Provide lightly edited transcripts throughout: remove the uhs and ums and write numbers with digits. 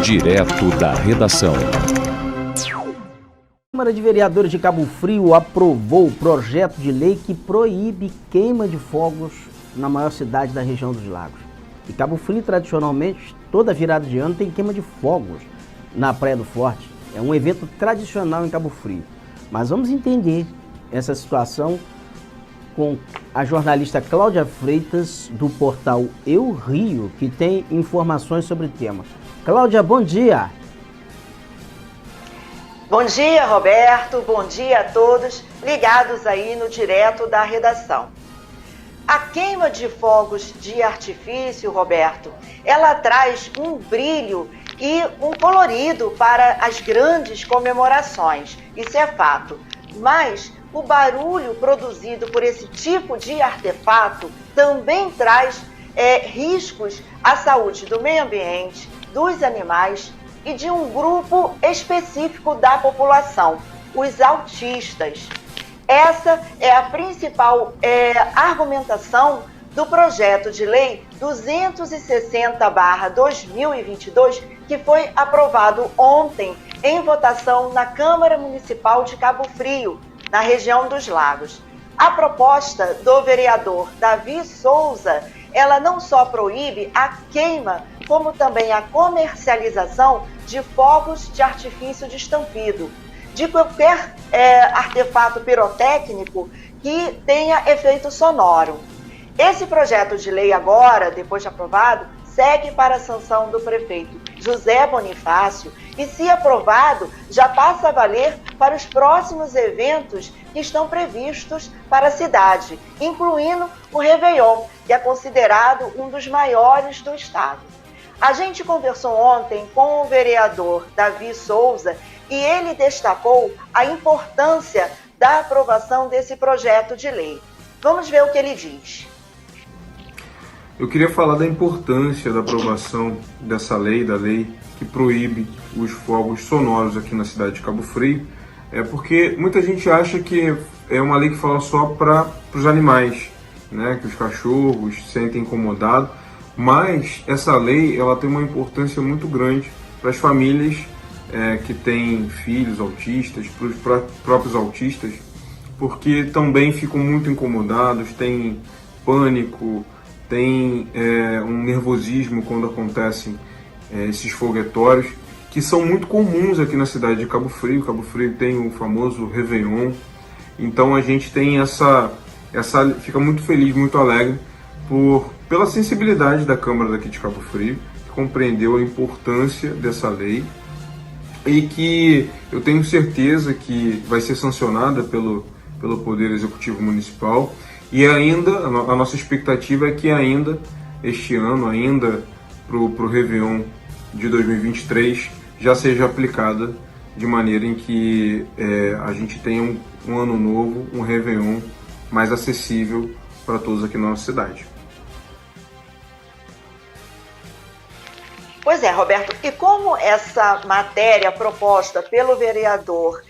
Direto da redação. A Câmara de Vereadores de Cabo Frio aprovou o projeto de lei que proíbe queima de fogos na maior cidade da região dos Lagos. E Cabo Frio, tradicionalmente, toda virada de ano tem queima de fogos na Praia do Forte. É um evento tradicional em Cabo Frio. Mas vamos entender essa situação com a jornalista Cláudia Freitas, do portal Eu Rio, que tem informações sobre o tema. Cláudia, bom dia! Bom dia, Roberto. Bom dia a todos ligados aí no Direto da Redação. A queima de fogos de artifício, Roberto, ela traz um brilho e um colorido para as grandes comemorações. Isso é fato. Mas o barulho produzido por esse tipo de artefato também traz riscos à saúde do meio ambiente, dos animais e de um grupo específico da população, os autistas. Essa é a principal argumentação do projeto de lei 260/2022, que foi aprovado ontem em votação na Câmara Municipal de Cabo Frio, na região dos Lagos. A proposta do vereador Davi Souza, ela não só proíbe a queima, como também a comercialização de fogos de artifício de estampido, de qualquer artefato pirotécnico que tenha efeito sonoro. Esse projeto de lei agora, depois de aprovado, segue para a sanção do prefeito José Bonifácio e, se aprovado, já passa a valer para os próximos eventos que estão previstos para a cidade, incluindo o Réveillon, que é considerado um dos maiores do estado. A gente conversou ontem com o vereador Davi Souza e ele destacou a importância da aprovação desse projeto de lei. Vamos ver o que ele diz. Eu queria falar da importância da aprovação dessa lei, da lei que proíbe os fogos sonoros aqui na cidade de Cabo Frio, porque muita gente acha que é uma lei que fala só para os animais, né, que os cachorros se sentem incomodados, mas essa lei ela tem uma importância muito grande para as famílias que têm filhos autistas, para os próprios autistas, porque também ficam muito incomodados, têm pânico, tem um nervosismo quando acontecem esses foguetórios, que são muito comuns aqui na cidade de Cabo Frio. Cabo Frio tem o famoso Réveillon, então a gente tem fica muito feliz, muito alegre pela sensibilidade da Câmara daqui de Cabo Frio, que compreendeu a importância dessa lei e que eu tenho certeza que vai ser sancionada pelo Poder Executivo Municipal. E ainda, a nossa expectativa é que ainda este ano, ainda para o Réveillon de 2023, já seja aplicada de maneira em que a gente tenha um ano novo, um Réveillon mais acessível para todos aqui na nossa cidade. Pois é, Roberto, e como essa matéria proposta pelo vereador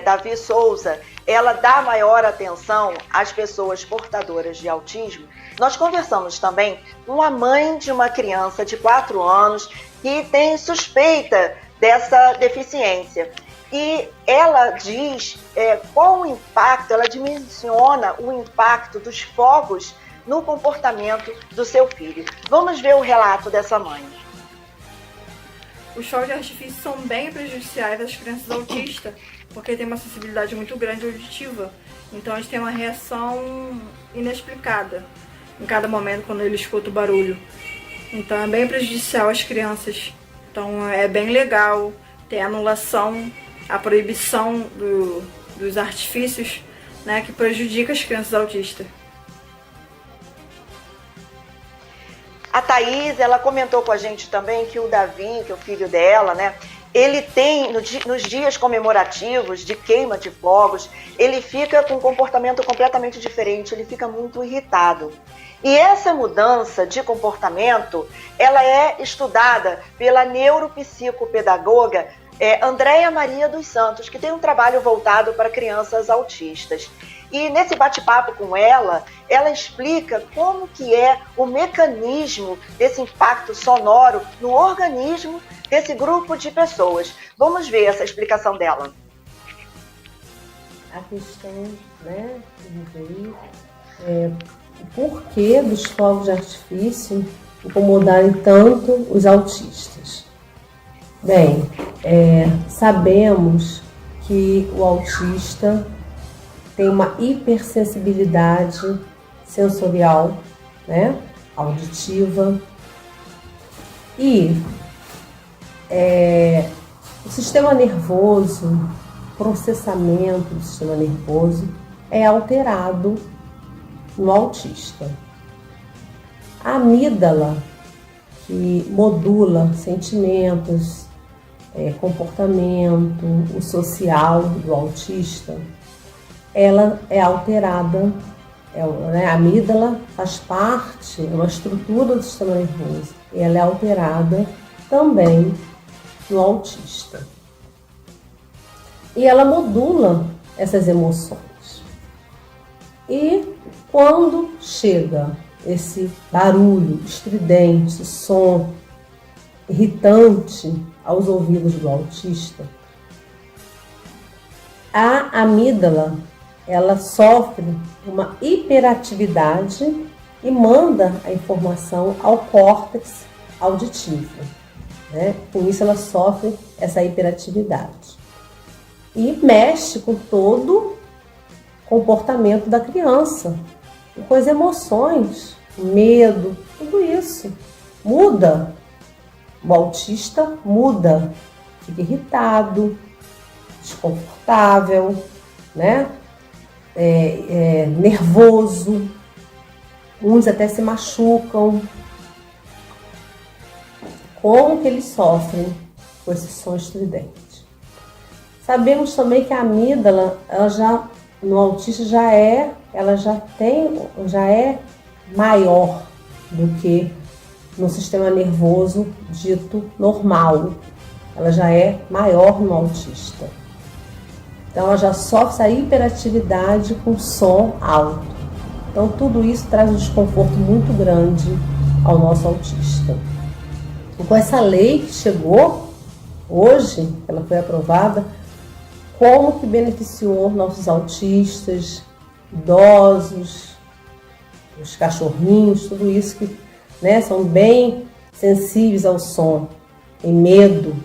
Davi Souza, ela dá maior atenção às pessoas portadoras de autismo, nós conversamos também com a mãe de uma criança de 4 anos que tem suspeita dessa deficiência. E ela diz qual o impacto, ela dimensiona o impacto dos fogos no comportamento do seu filho. Vamos ver o relato dessa mãe. Os fogos de artifício são bem prejudiciais às crianças autistas, porque tem uma sensibilidade muito grande auditiva. Então eles têm uma reação inexplicada em cada momento quando eles escutam o barulho. Então é bem prejudicial às crianças. Então é bem legal ter a anulação, a proibição dos artifícios, né, que prejudica as crianças autistas. A Thaís, ela comentou com a gente também que o Davi, que é o filho dela, né, ele tem, nos dias comemorativos de queima de fogos, ele fica com um comportamento completamente diferente, ele fica muito irritado. E essa mudança de comportamento, ela é estudada pela neuropsicopedagoga Andréia Maria dos Santos, que tem um trabalho voltado para crianças autistas. E nesse bate-papo com ela explica como que é o mecanismo desse impacto sonoro no organismo desse grupo de pessoas. Vamos ver essa explicação dela. A questão, né, o porquê dos fogos de artifício incomodarem tanto os autistas. Bem, sabemos que o autista tem uma hipersensibilidade sensorial, né, auditiva, e o sistema nervoso, processamento do sistema nervoso é alterado no autista. A amígdala, que modula sentimentos, comportamento, o social do autista, ela é alterada. A amígdala faz parte, é uma estrutura do sistema nervoso, e ela é alterada também no autista. E ela modula essas emoções. E quando chega esse barulho estridente, som irritante aos ouvidos do autista, a amígdala, ela sofre uma hiperatividade e manda a informação ao córtex auditivo, né? Com isso ela sofre essa hiperatividade e mexe com todo o comportamento da criança, com as emoções, medo, tudo isso muda. O autista muda, fica irritado, desconfortável, né? Nervoso, uns até se machucam. Como que eles sofrem com esse som estridente? Sabemos também que a amígdala, no autista já é maior do que no sistema nervoso dito normal. Ela já é maior no autista. Então ela já sofre essa hiperatividade com som alto. Então tudo isso traz um desconforto muito grande ao nosso autista. E com essa lei que chegou hoje, ela foi aprovada, como que beneficiou nossos autistas, idosos, os cachorrinhos, tudo isso que, né, são bem sensíveis ao som, tem medo.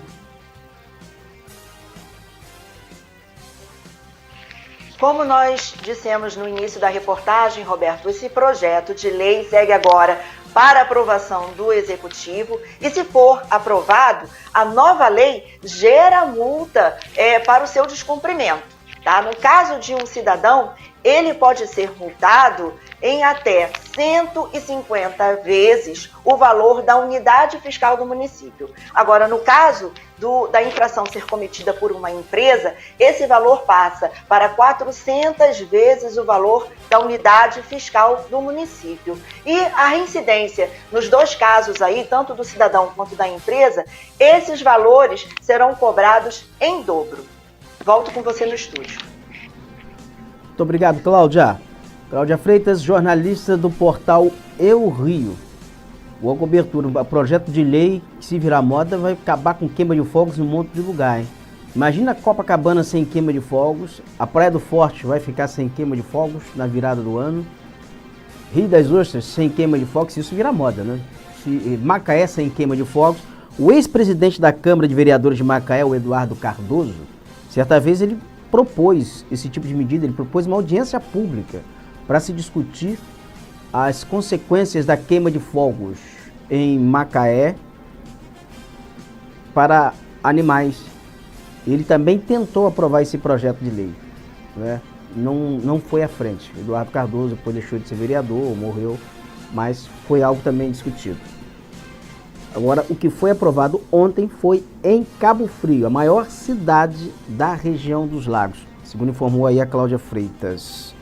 Como nós dissemos no início da reportagem, Roberto, esse projeto de lei segue agora para aprovação do Executivo e, se for aprovado, a nova lei gera multa para o seu descumprimento. Tá? No caso de um cidadão, ele pode ser multado em até 150 vezes o valor da unidade fiscal do município. Agora, no caso da infração ser cometida por uma empresa, esse valor passa para 400 vezes o valor da unidade fiscal do município. E a reincidência, nos dois casos aí, tanto do cidadão quanto da empresa, esses valores serão cobrados em dobro. Volto com você no estúdio. Muito obrigado, Cláudia. Cláudia Freitas, jornalista do portal Eu Rio. Boa cobertura. O projeto de lei que, se virar moda, vai acabar com queima de fogos em um monte de lugar, hein? Imagina Copacabana sem queima de fogos, a Praia do Forte vai ficar sem queima de fogos na virada do ano, Rio das Ostras sem queima de fogos, se isso virar moda, né? Macaé sem queima de fogos. O ex-presidente da Câmara de Vereadores de Macaé, o Eduardo Cardoso, certa vez ele propôs esse tipo de medida, ele propôs uma audiência pública para se discutir as consequências da queima de fogos em Macaé para animais. Ele também tentou aprovar esse projeto de lei, né? Não foi à frente. Eduardo Cardoso depois deixou de ser vereador, morreu, mas foi algo também discutido. Agora, o que foi aprovado ontem foi em Cabo Frio, a maior cidade da região dos Lagos, segundo informou aí a Cláudia Freitas.